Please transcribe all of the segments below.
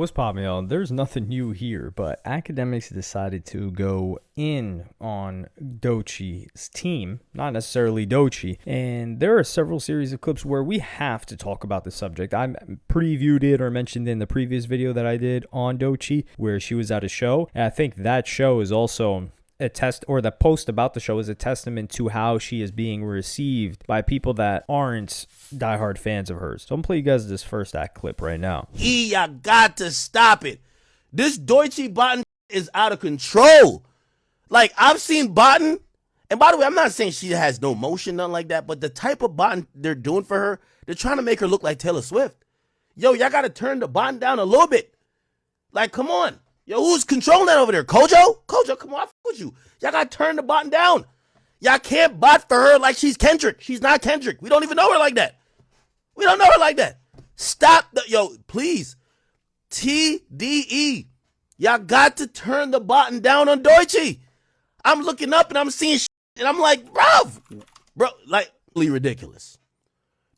What's poppin', y'all? There's nothing new here, but Akademiks decided to go in on Doechii's team, not necessarily Doechii, and there are several series of clips where we have to talk about the subject. I previewed it or mentioned in the previous video that I did on Doechii where she was at a show, and I think that show is also a test, or the post about the show is a testament to how she is being received by people that aren't diehard fans of hers. So I'm gonna play you guys this first act clip right now. I got to stop it. This Doechii botting is out of control. Like, I've seen botting, and by the way, I'm not saying she has no motion, nothing like that, but the type of botting they're doing for her, they're trying to make her look like Taylor Swift. Yo, y'all gotta turn the botting down a little bit. Like, come on. Yo, who's controlling that over there? Kojo? Kojo, come on, I fuck with you. Y'all gotta turn the bottom down. Y'all can't bot for her like she's Kendrick. She's not Kendrick. We don't even know her like that. We don't know her like that. Stop yo, please. TDE. Y'all got to turn the bottom down on Doechii. I'm looking up and I'm seeing shit, and I'm like, bro, like, ridiculous.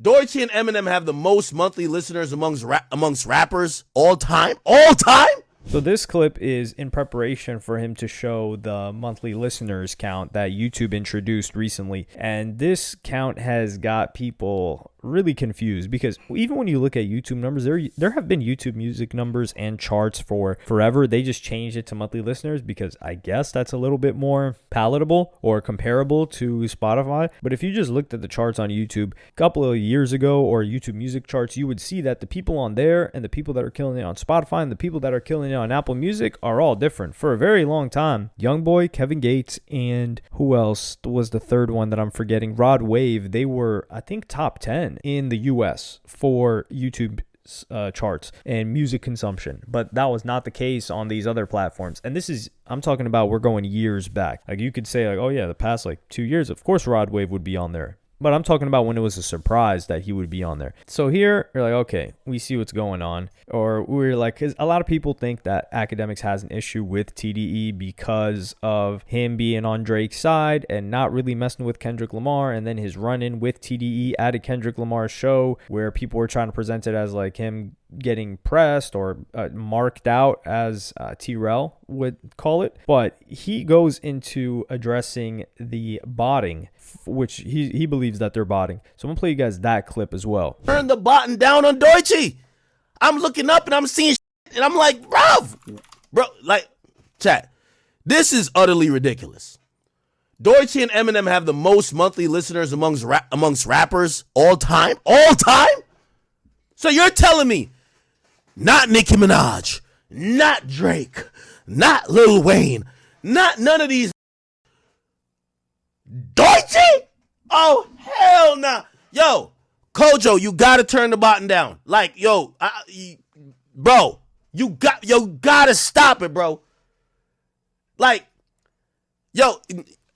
Doechii and Eminem have the most monthly listeners amongst rappers all time. All time? So this clip is in preparation for him to show the monthly listeners count that YouTube introduced recently. And this count has got people really confused because even when you look at YouTube numbers, there have been YouTube music numbers and charts for forever. They just changed it to monthly listeners because I guess that's a little bit more palatable or comparable to Spotify. But if you just looked at the charts on YouTube a couple of years ago, or YouTube music charts, you would see that the people on there and the people that are killing it on Spotify and the people that are killing it on Apple Music are all different. For a very long time, Youngboy, Kevin Gates, and who else was the third one that I'm forgetting? Rod Wave. They were, I think, top 10 in the US for YouTube charts and music consumption, but that was not the case on these other platforms. And this is, I'm talking about, we're going years back. Like, you could say, like, oh yeah, the past like 2 years, of course Rod Wave would be on there. But I'm talking about when it was a surprise that he would be on there. So here, you're like, okay, we see what's going on. Or we're like, because a lot of people think that Akademiks has an issue with TDE because of him being on Drake's side and not really messing with Kendrick Lamar. And then his run-in with TDE at a Kendrick Lamar show where people were trying to present it as like him getting pressed or marked out, as T-Rel would call it. But he goes into addressing the botting, which he believes that they're botting. So I'm going to play you guys that clip as well. Turn the bottom down on Doechii. I'm looking up and I'm seeing shit, and I'm like, bro, like, chat, this is utterly ridiculous. Doechii and Eminem have the most monthly listeners amongst rappers all time? All time? So you're telling me not Nicki Minaj, not Drake, not Lil Wayne, not none of these. Doechii? Oh, hell nah. Yo, Kojo, you gotta turn the bottom down. Like, yo, bro, you gotta stop it, bro. Like,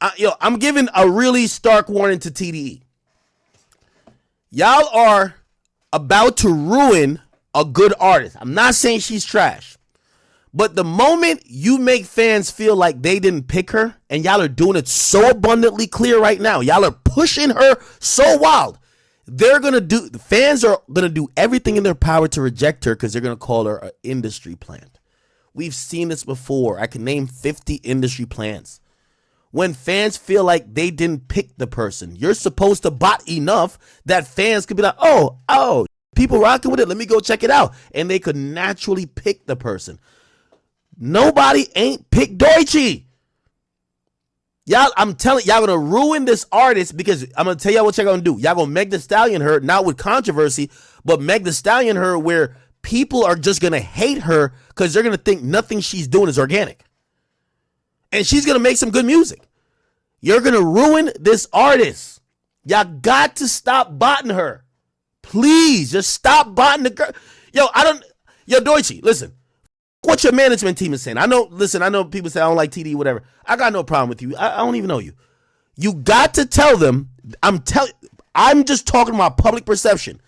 I'm giving a really stark warning to TDE. Y'all are about to ruin a good artist. I'm not saying she's trash, but the moment you make fans feel like they didn't pick her, and y'all are doing it so abundantly clear right now, y'all are pushing her so wild, the fans are gonna do everything in their power to reject her because they're gonna call her an industry plant. We've seen this before. I can name 50 industry plants. When fans feel like they didn't pick the person, you're supposed to bot enough that fans could be like, oh, people rocking with it, let me go check it out. And they could naturally pick the person. Nobody ain't picked Doechii. Y'all, I'm telling y'all gonna ruin this artist because I'm gonna tell y'all what y'all gonna do. Y'all gonna Meg Thee Stallion her, not with controversy, but Meg Thee Stallion her where people are just gonna hate her because they're gonna think nothing she's doing is organic. And she's gonna make some good music. You're gonna ruin this artist. Y'all got to stop botting her. Please, just stop botting the girl. Yo, Doechii, listen. What your management team is saying. I know people say I don't like TD, whatever. I got no problem with you. I don't even know you. You got to tell them, I'm just talking about public perception.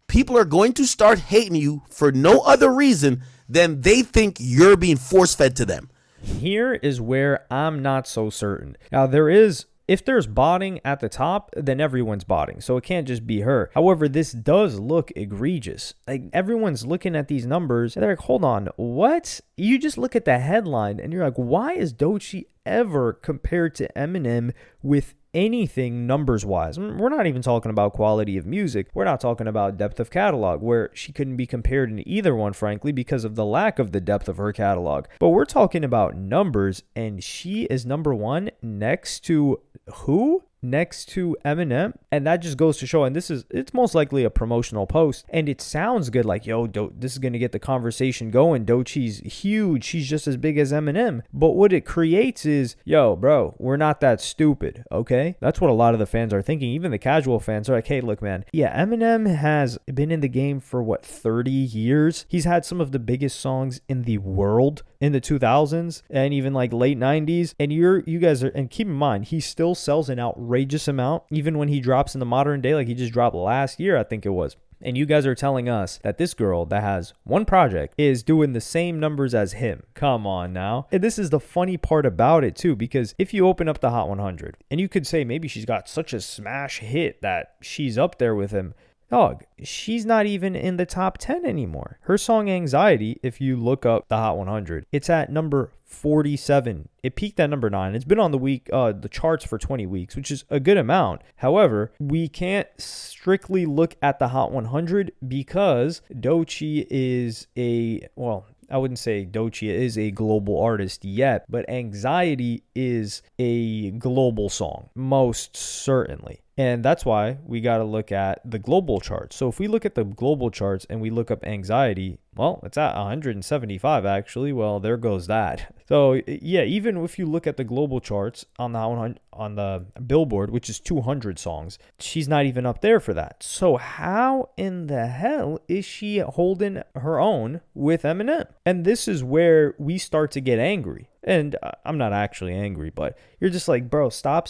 People are going to start hating you for no other reason than they think you're being force-fed to them. Here is where I'm not so certain. Now, there is if there's botting at the top, then everyone's botting. So it can't just be her. However, this does look egregious. Like, everyone's looking at these numbers and they're like, hold on, what? You just look at the headline and you're like, why is Doechii ever compared to Eminem with anything numbers wise? We're not even talking about quality of music. We're not talking about depth of catalog, where she couldn't be compared in either one, frankly, because of the lack of the depth of her catalog. But we're talking about numbers, and she is number one next to who? Next to Eminem. And that just goes to show, and it's most likely a promotional post, and it sounds good, like, yo, this is going to get the conversation going. Doechii's huge. She's just as big as Eminem. But what it creates is, yo, bro, we're not that stupid, okay? That's what a lot of the fans are thinking. Even the casual fans are like, hey, look, man, yeah, Eminem has been in the game for 30 years. He's had some of the biggest songs in the world in the 2000s and even like late 90s. And you guys are, and keep in mind, he still sells an outrageous amount, even when he drops in the modern day, like he just dropped last year, I think it was. And you guys are telling us that this girl that has one project is doing the same numbers as him. Come on now. And this is the funny part about it too, because if you open up the Hot 100 and you could say maybe she's got such a smash hit that she's up there with him. Dog, she's not even in the top 10 anymore. Her song Anxiety, if you look up the Hot 100, it's at number 47. It peaked at number 9. It's been on the charts for 20 weeks, which is a good amount. However, we can't strictly look at the Hot 100 because Doechii is I wouldn't say Doechii is a global artist yet, but Anxiety is a global song, most certainly. And that's why we got to look at the global charts. So if we look at the global charts and we look up Anxiety, well, it's at 175 actually. Well, there goes that. So yeah, even if you look at the global charts on the Billboard, which is 200 songs, she's not even up there for that. So how in the hell is she holding her own with Eminem? And this is where we start to get angry. And I'm not actually angry, but you're just like, bro, stop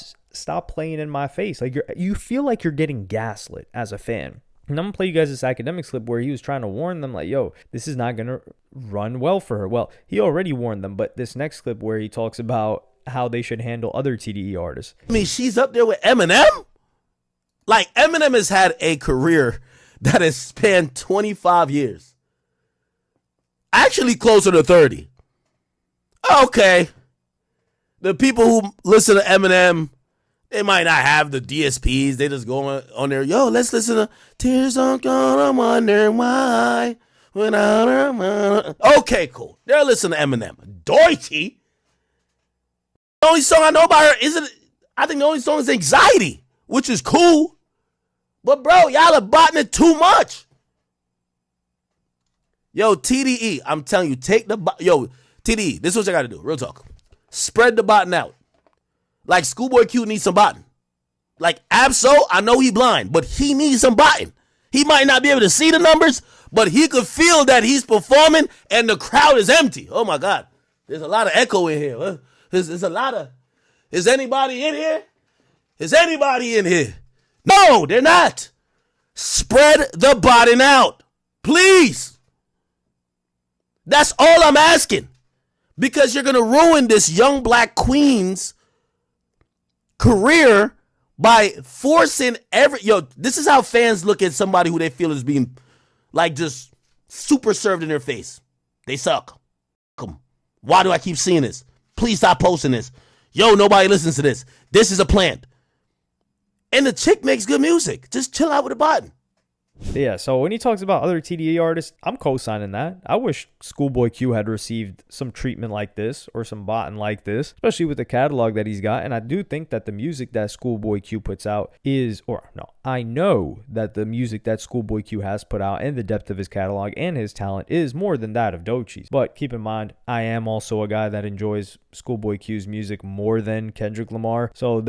playing in my face. Like, you feel like you're getting gaslit as a fan. And I'm going to play you guys this Akademiks clip where he was trying to warn them, like, yo, this is not going to run well for her. Well, he already warned them, but this next clip where he talks about how they should handle other TDE artists. I mean, she's up there with Eminem? Like, Eminem has had a career that has spanned 25 years. Actually closer to 30. Okay. The people who listen to Eminem, they might not have the DSPs. They just go on there, yo, let's listen to Tears Don't Gone, I'm wondering why. Without her. Okay, cool. They're listening to Eminem. Doechii? The only song I know about her I think the only song is Anxiety, which is cool. But bro, y'all are botting it too much. Yo, TDE, I'm telling you, TDE, this is what you gotta do. Real talk. Spread the botting out. Like, Schoolboy Q needs some botting. Like, Absol, I know he blind, but he needs some botting. He might not be able to see the numbers, but he could feel that he's performing and the crowd is empty. Oh my God. There's a lot of echo in here. There's a lot of, is anybody in here? Is anybody in here? No, they're not. Spread the botting out. Please. That's all I'm asking. Because you're going to ruin this young black queen's career by forcing this is how fans look at somebody who they feel is being, like, just super served in their face. They suck. Why do I keep seeing this? Please stop posting this. Yo, nobody listens to this. This is a plant. And the chick makes good music. Just chill out with the bottom. Yeah, so when he talks about other TDE artists, I'm co-signing that. I wish Schoolboy Q had received some treatment like this or some botting like this, especially with the catalog that he's got. And I do think that the music that Schoolboy Q puts out I know that the music that Schoolboy Q has put out and the depth of his catalog and his talent is more than that of Doechii's. But keep in mind, I am also a guy that enjoys Schoolboy Q's music more than Kendrick Lamar. So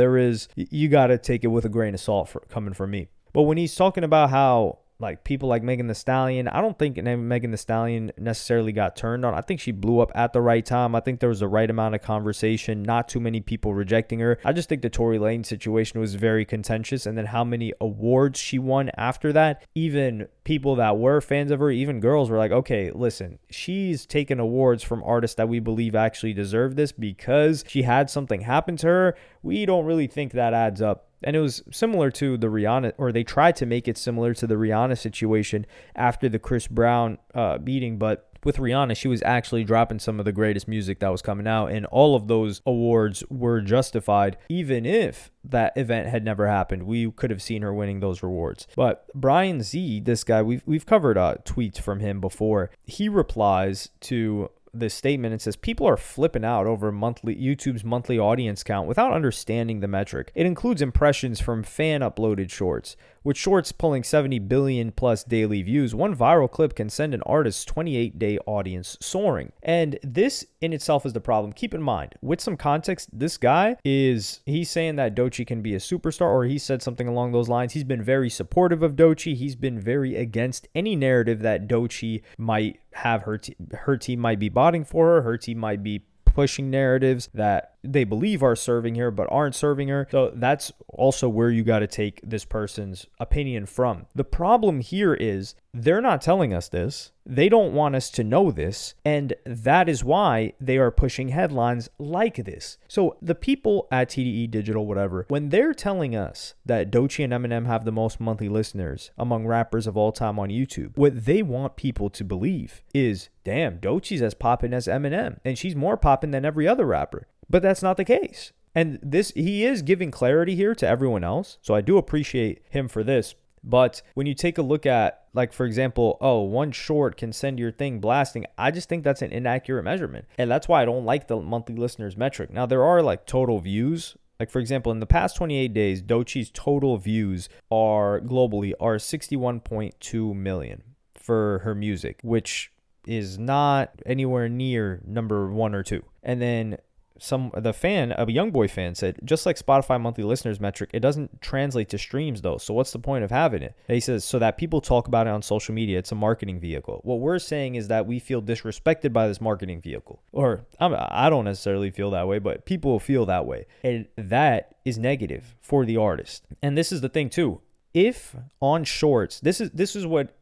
you got to take it with a grain of salt coming from me. But when he's talking about how like people like Megan Thee Stallion. I don't think Megan Thee Stallion necessarily got turned on. I think she blew up at the right time. I think there was the right amount of conversation, not too many people rejecting her. I just think the Tory Lanez situation was very contentious, and then how many awards she won after that. Even people that were fans of her, even girls, were like, okay, listen, she's taken awards from artists that we believe actually deserve this because she had something happen to her. We don't really think that adds up. And it was similar to the Rihanna, or they tried to make it similar to the Rihanna situation after the Chris Brown beating. But with Rihanna, she was actually dropping some of the greatest music that was coming out. And all of those awards were justified. Even if that event had never happened, we could have seen her winning those rewards. But Brian Z, this guy, we've covered tweets from him before. He replies to this statement and says people are flipping out over YouTube's monthly audience count without understanding the metric. It includes impressions from fan uploaded shorts. With shorts pulling 70 billion plus daily views, one viral clip can send an artist's 28-day audience soaring. And this in itself is the problem. Keep in mind, with some context, this guy he's saying that Doechii can be a superstar, or he said something along those lines. He's been very supportive of Doechii. He's been very against any narrative that Doechii might have her team might be botting for her team might be pushing narratives that they believe are serving her but aren't serving her. So that's also where you got to take this person's opinion from. The problem here is they're not telling us this. They don't want us to know this. And that is why they are pushing headlines like this. So the people at TDE Digital, whatever, when they're telling us that Doechii and Eminem have the most monthly listeners among rappers of all time on YouTube, what they want people to believe is, damn, Doechii's as poppin' as Eminem, and she's more poppin' than every other rapper. But that's not the case. And he is giving clarity here to everyone else. So I do appreciate him for this. But when you take a look at, like, for example, one short can send your thing blasting, I just think that's an inaccurate measurement. And that's why I don't like the monthly listeners metric. Now, there are like total views. Like, for example, in the past 28 days, Doechii's total views are 61.2 million for her music, which is not anywhere near number 1 or 2. And then a young boy fan said, just like Spotify monthly listeners metric, it doesn't translate to streams though. So what's the point of having it? And he says, so that people talk about it on social media. It's a marketing vehicle. What we're saying is that we feel disrespected by this marketing vehicle. Or I don't necessarily feel that way, but people feel that way. And that is negative for the artist. And this is the thing too. If on shorts, this is what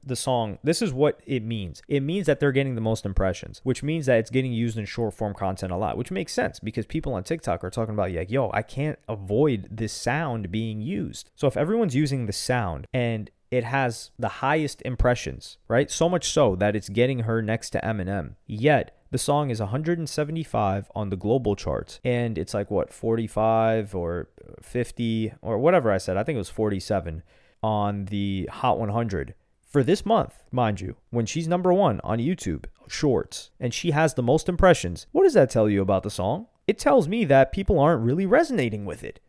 it means. It means that they're getting the most impressions, which means that it's getting used in short form content a lot, which makes sense because people on TikTok are talking about, like, yo, I can't avoid this sound being used. So if everyone's using the sound and it has the highest impressions, right? So much so that it's getting her next to Eminem, yet the song is 175 on the global charts, and it's like, 45 or 50 or whatever I said. I think it was 47 on the Hot 100 for this month, mind you, when she's number 1 on YouTube Shorts, and she has the most impressions. What does that tell you about the song? It tells me that people aren't really resonating with it.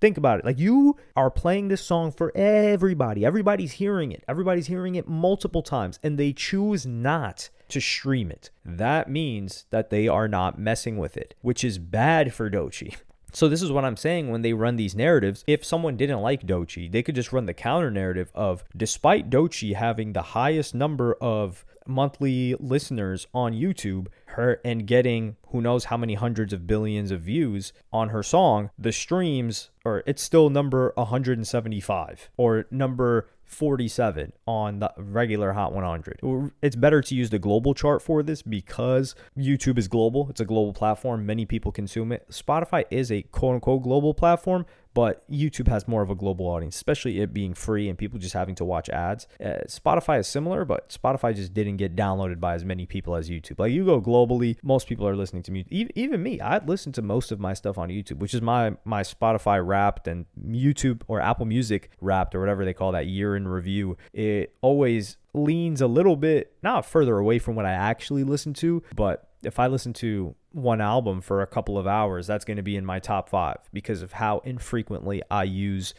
Think about it, like, you are playing this song for everybody's hearing it multiple times, and they choose not to stream it. That means that they are not messing with it, which is bad for Doechii. So this is what I'm saying when they run these narratives. If someone didn't like Doechii, they could just run the counter narrative of, despite Doechii having the highest number of monthly listeners on YouTube, her and getting who knows how many hundreds of billions of views on her song, the streams, or it's still number 175 or number 47 on the regular Hot 100. It's better to use the global chart for this because YouTube is global. It's a global platform. Many people consume it. Spotify is a quote unquote global platform, but YouTube has more of a global audience, especially it being free and people just having to watch ads. Spotify is similar, but Spotify just didn't get downloaded by as many people as YouTube. Like, you go globally, most people are listening to music. Even me, I listen to most of my stuff on YouTube, which is my Spotify Wrapped and YouTube or Apple Music Wrapped or whatever they call that year in review. It always leans a little bit not further away from what I actually listen to, but if I listen to one album for a couple of hours, that's going to be in my top 5 because of how infrequently I use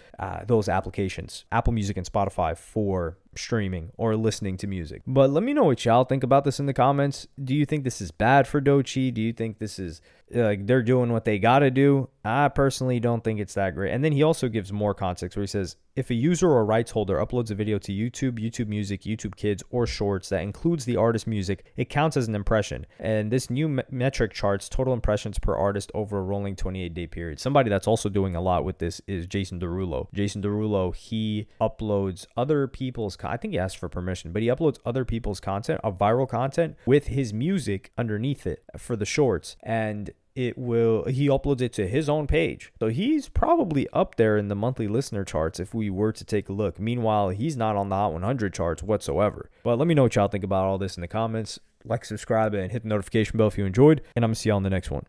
those applications, Apple Music and Spotify, for streaming or listening to music. But let me know what y'all think about this in the comments. Do you think this is bad for Doechii? Do you think this is like they're doing what they got to do? I personally don't think it's that great. And then he also gives more context where he says, if a user or rights holder uploads a video to YouTube, YouTube Music, YouTube Kids, or Shorts that includes the artist's music, it counts as an impression. And this new metric charts total impressions per artist over a rolling 28-day period. Somebody that's also doing a lot with this is Jason Derulo. Jason Derulo, he uploads other people's, I think he asked for permission, but he uploads other people's content, viral content, with his music underneath it for the shorts. And he uploads it to his own page. So he's probably up there in the monthly listener charts if we were to take a look. Meanwhile, he's not on the Hot 100 charts whatsoever. But let me know what y'all think about all this in the comments. Like, subscribe, and hit the notification bell if you enjoyed. And I'm going to see y'all in the next one.